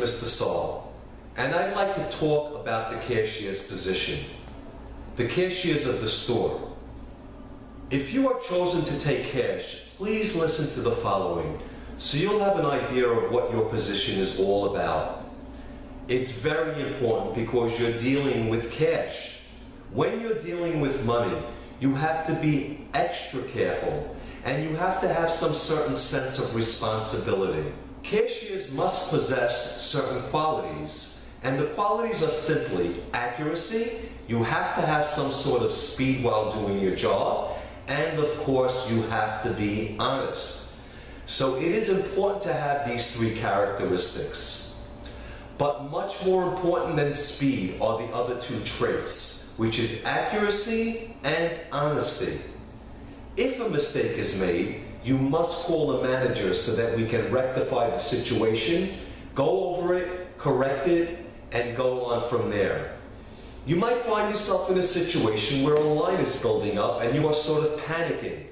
Mr. Saul, and I'd like to talk about the cashier's position, the cashiers of the store. If you are chosen to take cash, please listen to the following so you'll have an idea of what your position is all about. It's very important because you're dealing with cash. When you're dealing with money, you have to be extra careful and you have to have some certain sense of responsibility. Cashiers must possess certain qualities, and the qualities are simply accuracy. You have to have some sort of speed while doing your job, and of course you have to be honest. So it is important to have these three characteristics. But much more important than speed are the other two traits, which is accuracy and honesty. If a mistake is made, you must call the manager so that we can rectify the situation, go over it, correct it, and go on from there. You might find yourself in a situation where a line is building up and you are sort of panicking.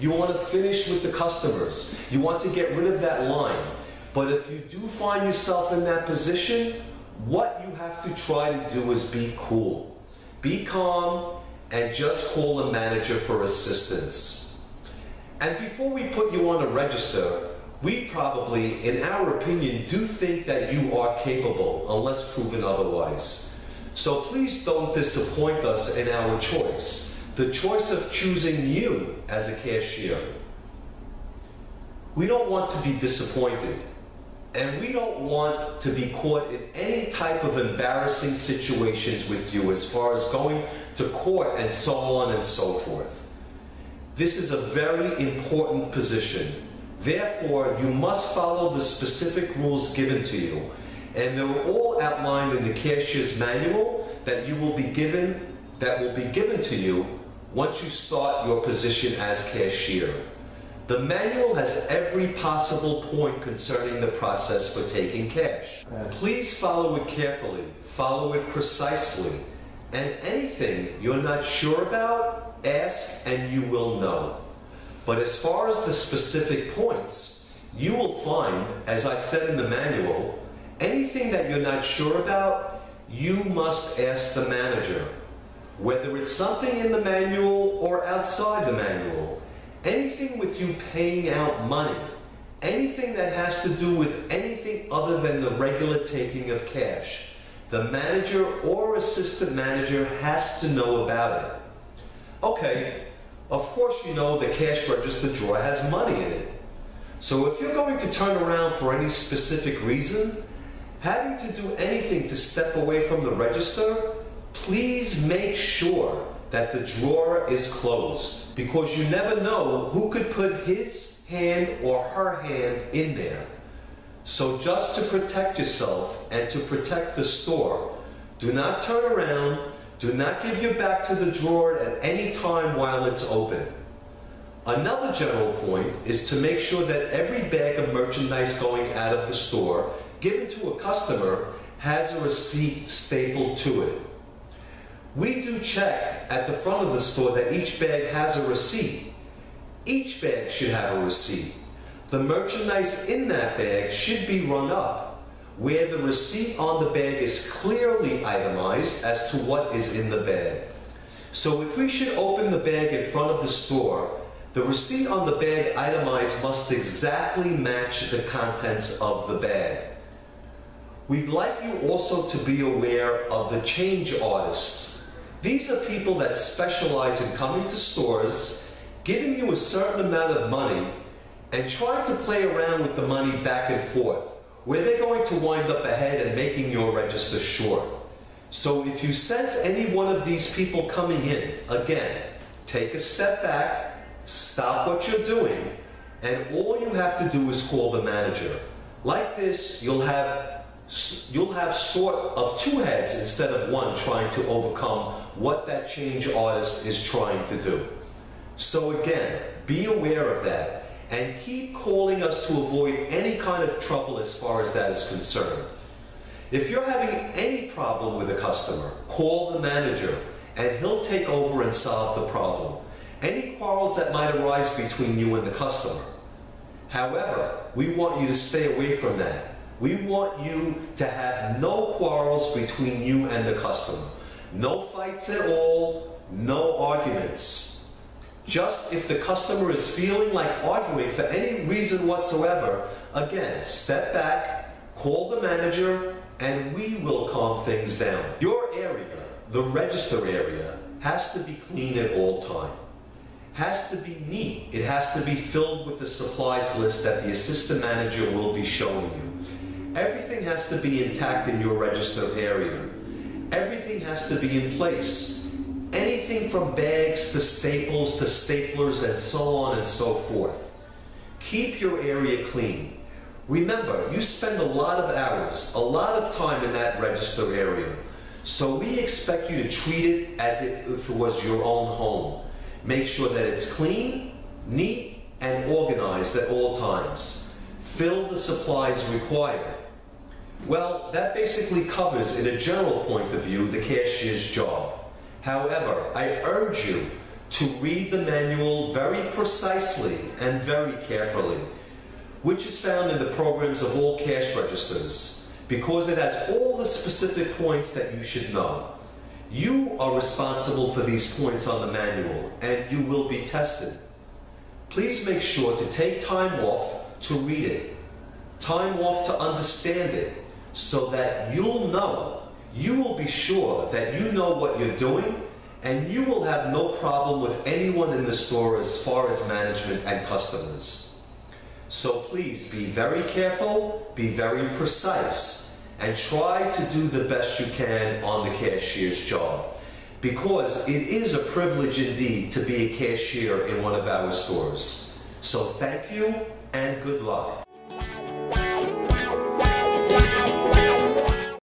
You want to finish with the customers. You want to get rid of that line. But if you do find yourself in that position, what you have to try to do is be cool. Be calm and just call the manager for assistance. And before we put you on a register, we probably, in our opinion, do think that you are capable, unless proven otherwise. So please don't disappoint us in our choice, the choice of choosing you as a cashier. We don't want to be disappointed, and we don't want to be caught in any type of embarrassing situations with you as far as going to court and so on and so forth. This is a very important position. Therefore, you must follow the specific rules given to you. And they're all outlined in the cashier's manual that will be given to you once you start your position as cashier. The manual has every possible point concerning the process for taking cash. Please follow it carefully, follow it precisely, and anything you're not sure about, ask and you will know. But as far as the specific points, you will find, as I said in the manual, anything that you're not sure about, you must ask the manager. Whether it's something in the manual or outside the manual, anything with you paying out money, anything that has to do with anything other than the regular taking of cash, the manager or assistant manager has to know about it. Okay, of course you know the cash register drawer has money in it. So if you're going to turn around for any specific reason, having to do anything to step away from the register, please make sure that the drawer is closed, because you never know who could put his hand or her hand in there. So just to protect yourself and to protect the store, do not turn around, do not give your back to the drawer at any time while it's open. Another general point is to make sure that every bag of merchandise going out of the store given to a customer has a receipt stapled to it. We do check at the front of the store that each bag has a receipt. Each bag should have a receipt. The merchandise in that bag should be rung up, where the receipt on the bag is clearly itemized as to what is in the bag. So if we should open the bag in front of the store, the receipt on the bag itemized must exactly match the contents of the bag. We'd like you also to be aware of the change artists. These are people that specialize in coming to stores, giving you a certain amount of money, and trying to play around with the money back and forth, where they're going to wind up ahead and making your register short. So if you sense any one of these people coming in, again, take a step back, stop what you're doing, and all you have to do is call the manager. Like this, you'll have sort of two heads instead of one trying to overcome what that change artist is trying to do. So again, be aware of that and keep calling us to avoid any kind of trouble as far as that is concerned. If you're having any problem with a customer, call the manager and he'll take over and solve the problem. Any quarrels that might arise between you and the customer. However, we want you to stay away from that. We want you to have no quarrels between you and the customer. No fights at all, no arguments. Just if the customer is feeling like arguing for any reason whatsoever, again, step back, call the manager, and we will calm things down. Your area, the register area, has to be clean at all time. Has to be neat. It has to be filled with the supplies list that the assistant manager will be showing you. Everything has to be intact in your register area. Everything has to be in place. Anything from bags to staples to staplers and so on and so forth. Keep your area clean. Remember, you spend a lot of hours, a lot of time in that register area. So we expect you to treat it as if it was your own home. Make sure that it's clean, neat, and organized at all times. Fill the supplies required. Well, that basically covers, in a general point of view, the cashier's job. However, I urge you to read the manual very precisely and very carefully, which is found in the programs of all cash registers, because it has all the specific points that you should know. You are responsible for these points on the manual, and you will be tested. Please make sure to take time off to read it, time off to understand it, so that you'll know, you will be sure that you know what you're doing, and you will have no problem with anyone in the store as far as management and customers. So please be very careful, be very precise, and try to do the best you can on the cashier's job, because it is a privilege indeed to be a cashier in one of our stores. So thank you and good luck.